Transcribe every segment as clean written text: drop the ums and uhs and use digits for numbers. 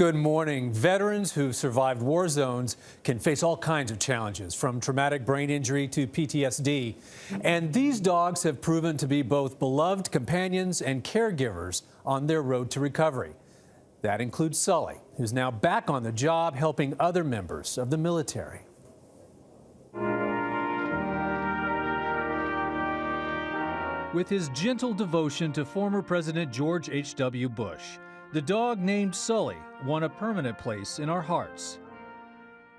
Good morning. Veterans who've survived war zones can face all kinds of challenges, from traumatic brain injury to PTSD. And these dogs have proven to be both beloved companions and caregivers on their road to recovery. That includes Sully, who's now back on the job helping other members of the military. With his gentle devotion to former President George H.W. Bush, the dog named Sully won a permanent place in our hearts.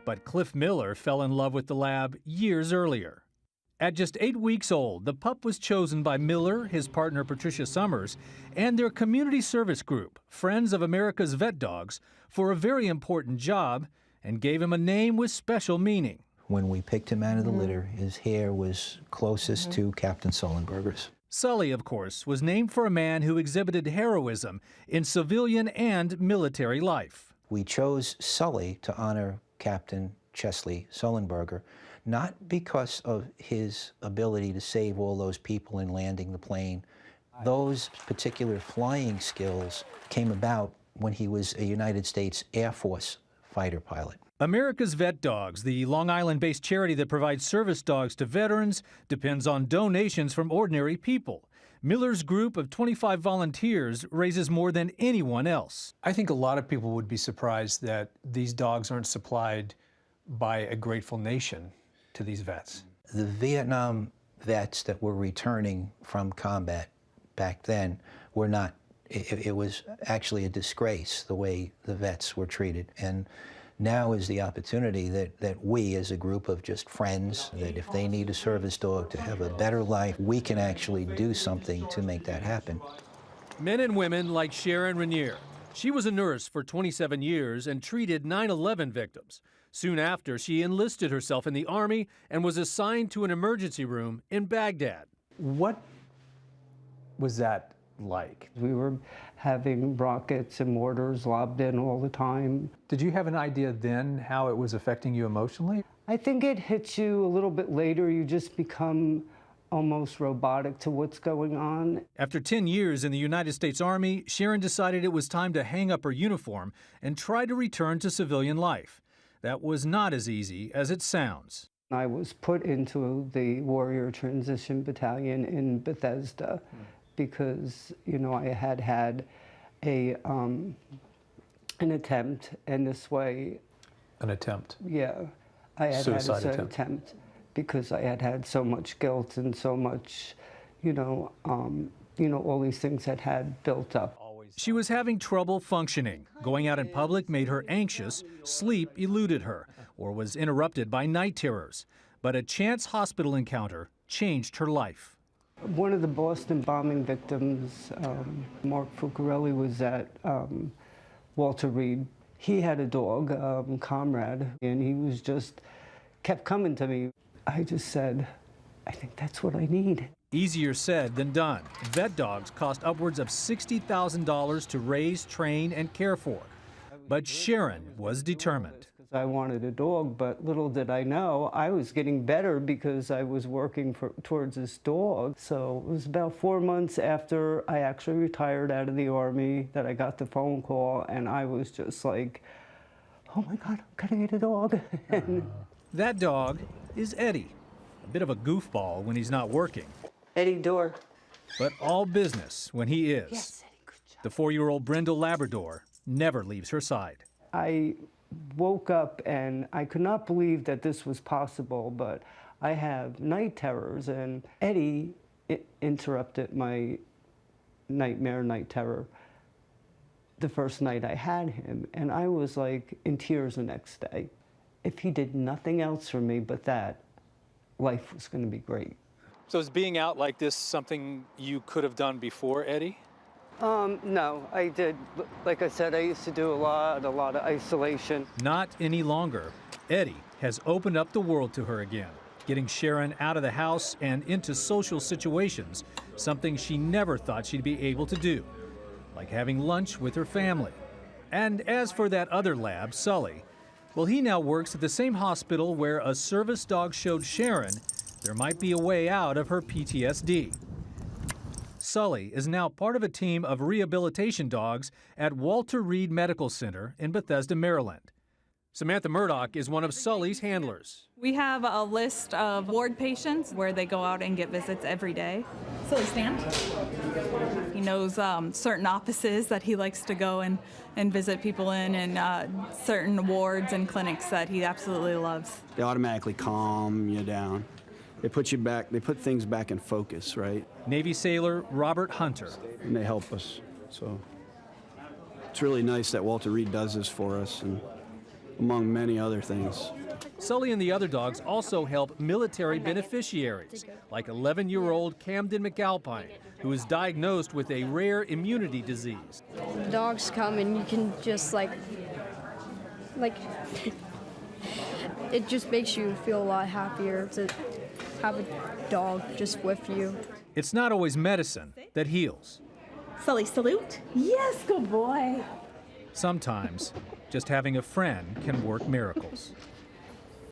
But Cliff Miller fell in love with the lab years earlier. At just 8 weeks old, the pup was chosen by Miller, his partner Patricia Summers, and their community service group, Friends of America's Vet Dogs, for a very important job and gave him a name with special meaning. When we picked him out of the litter, his hair was closest to Captain Sullenberger's. Sully, of course, was named for a man who exhibited heroism in civilian and military life. We chose Sully to honor Captain Chesley Sullenberger, not because of his ability to save all those people in landing the plane. Those particular flying skills came about when he was a United States Air Force fighter pilot. America's Vet Dogs, the Long Island-based charity that provides service dogs to veterans, depends on donations from ordinary people. Miller's group of 25 volunteers raises more than anyone else. I think a lot of people would be surprised that these dogs aren't supplied by a grateful nation to these vets. The Vietnam vets that were returning from combat back then were not, it was actually a disgrace the way the vets were treated. And now is the opportunity that we, as a group of just friends, that if they need a service dog to have a better life, we can actually do something to make that happen. Men and women like Sharon Rainier. She was a nurse for 27 years and treated 9/11 victims. Soon after, she enlisted herself in the Army and was assigned to an emergency room in Baghdad. What was that like? We were having rockets and mortars lobbed in all the time. Did you have an idea then how it was affecting you emotionally? I think it hits you a little bit later. You just become almost robotic to what's going on. After 10 years in the United States Army, Sharon decided it was time to hang up her uniform and try to return to civilian life. That was not as easy as it sounds. I was put into the Warrior Transition Battalion in Bethesda because, you know, I had had an attempt, and this way... An attempt? Yeah. I had Suicide had an attempt because I had had so much guilt and so much, all these things that had built up. She was having trouble functioning. Going out in public made her anxious, sleep eluded her, or was interrupted by night terrors. But a chance hospital encounter changed her life. One of the Boston bombing victims, Mark Fucarelli, was at Walter Reed. He had a dog, Comrade, and he was kept coming to me. I just said, I think that's what I need. Easier said than done. Vet dogs cost upwards of $60,000 to raise, train, and care for. But Sharon was determined. I wanted a dog, but little did I know, I was getting better because I was working towards this dog. So it was about 4 months after I actually retired out of the Army that I got the phone call, and I was just like, oh my God, I'm gonna get a dog. That dog is Eddie, a bit of a goofball when he's not working. Eddie Door. But all business when he is. Yes, Eddie, good job. The 4-year-old Brindle Labrador never leaves her side. I woke up and I could not believe that this was possible, but I have night terrors, and Eddie interrupted my night terror the first night I had him, and I was like in tears the next day. If he did nothing else for me but that, life was going to be great. So is being out like this something you could have done before, Eddie? No, I did. Like I said, I used to do a lot of isolation. Not any longer. Eddie has opened up the world to her again, getting Sharon out of the house and into social situations, something she never thought she'd be able to do, like having lunch with her family. And as for that other lab, Sully, well, he now works at the same hospital where a service dog showed Sharon there might be a way out of her PTSD. Sully is now part of a team of rehabilitation dogs at Walter Reed Medical Center in Bethesda, Maryland. Samantha Murdoch is one of Sully's handlers. We have a list of ward patients where they go out and get visits every day. Sully, stand. He knows certain offices that he likes to go and visit people in, and certain wards and clinics that he absolutely loves. They automatically calm you down. They put you back, they put things back in focus, right? Navy sailor Robert Hunter. And they help us. So it's really nice that Walter Reed does this for us, and among many other things. Sully and the other dogs also help military beneficiaries, like 11-year-old Camden McAlpine, who is diagnosed with a rare immunity disease. Dogs come and you can just like it just makes you feel a lot happier to have a dog just with you. It's not always medicine that heals. Sully, salute. Yes, good boy. Sometimes just having a friend can work miracles.